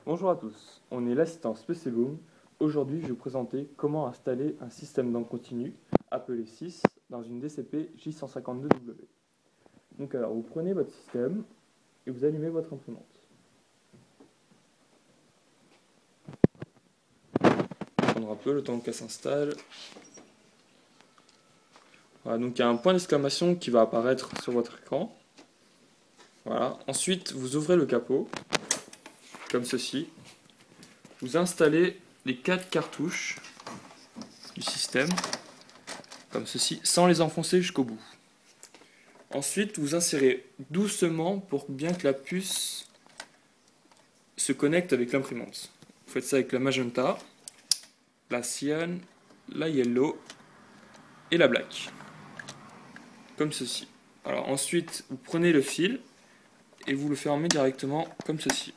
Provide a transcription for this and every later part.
Bonjour à tous, on est l'assistance PC Boom. Aujourd'hui, je vais vous présenter comment installer un système d'encre continue appelé 6 dans une DCP J152W. Donc alors, vous prenez votre système et vous allumez votre imprimante. Ça prendra un peu le temps qu'elle s'installe. Voilà, donc il y a un point d'exclamation qui va apparaître sur votre écran. Voilà. Ensuite, vous ouvrez le capot, comme ceci. Vous installez les 4 cartouches du système, comme ceci, sans les enfoncer jusqu'au bout. Ensuite, vous insérez doucement pour bien que la puce se connecte avec l'imprimante. Vous faites ça avec la magenta, la cyan, la yellow et la black. Comme ceci. Alors ensuite, vous prenez le fil et vous le fermez directement comme ceci.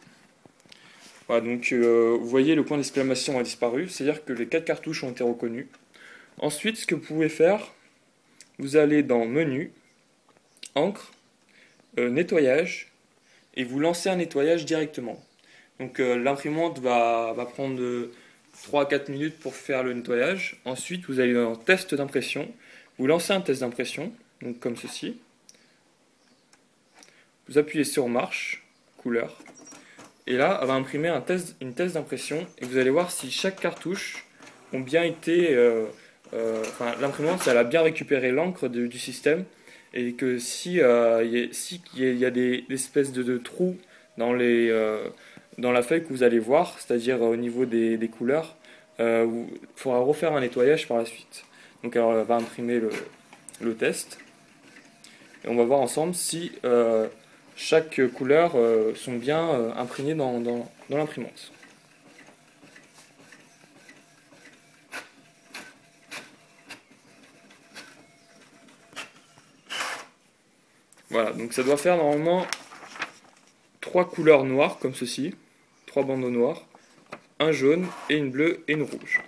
Voilà, donc vous voyez le point d'exclamation a disparu, c'est-à-dire que les 4 cartouches ont été reconnues. Ensuite, ce que vous pouvez faire, vous allez dans Menu, Encre, Nettoyage, et vous lancez un nettoyage directement. Donc l'imprimante va prendre 3 à 4 minutes pour faire le nettoyage. Ensuite, vous allez dans Test d'impression, vous lancez un test d'impression, donc comme ceci. Vous appuyez sur Marche, couleur. Et là, elle va imprimer une test d'impression et vous allez voir si chaque cartouche ont bien été... l'imprimante, elle a bien récupéré l'encre du système et que si il y a des espèces de trous dans la feuille que vous allez voir, c'est-à-dire au niveau des couleurs, il faudra refaire un nettoyage par la suite. Donc alors, elle va imprimer le test et on va voir ensemble si chaque couleur sont bien imprégnées dans l'imprimante. Voilà, donc ça doit faire normalement 3 couleurs noires comme ceci, 3 bandeaux noirs, un jaune et une bleue et une rouge.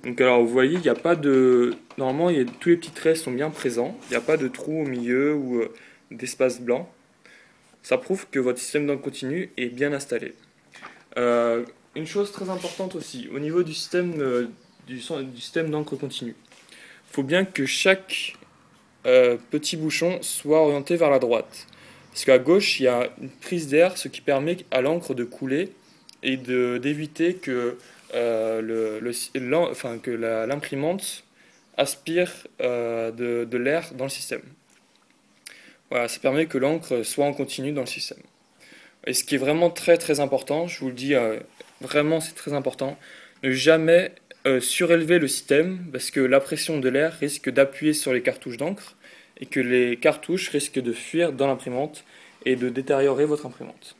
Donc alors vous voyez, il n'y a pas de... Normalement, tous les petits traits sont bien présents, il n'y a pas de trou au milieu ou d'espace blanc. Ça prouve que votre système d'encre continue est bien installé. Une chose très importante aussi, au niveau du système d'encre continue, il faut bien que chaque petit bouchon soit orienté vers la droite. Parce qu'à gauche, il y a une prise d'air, ce qui permet à l'encre de couler et d'éviter que l'imprimante aspire de l'air dans le système. Voilà, ça permet que l'encre soit en continu dans le système. Et ce qui est vraiment très très important, je vous le dis, vraiment c'est très important, ne jamais surélever le système parce que la pression de l'air risque d'appuyer sur les cartouches d'encre et que les cartouches risquent de fuir dans l'imprimante et de détériorer votre imprimante.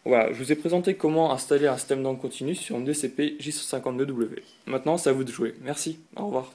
Voilà, je vous ai présenté comment installer un système d'encre continu sur une DCP J152W. Maintenant, c'est à vous de jouer. Merci, au revoir.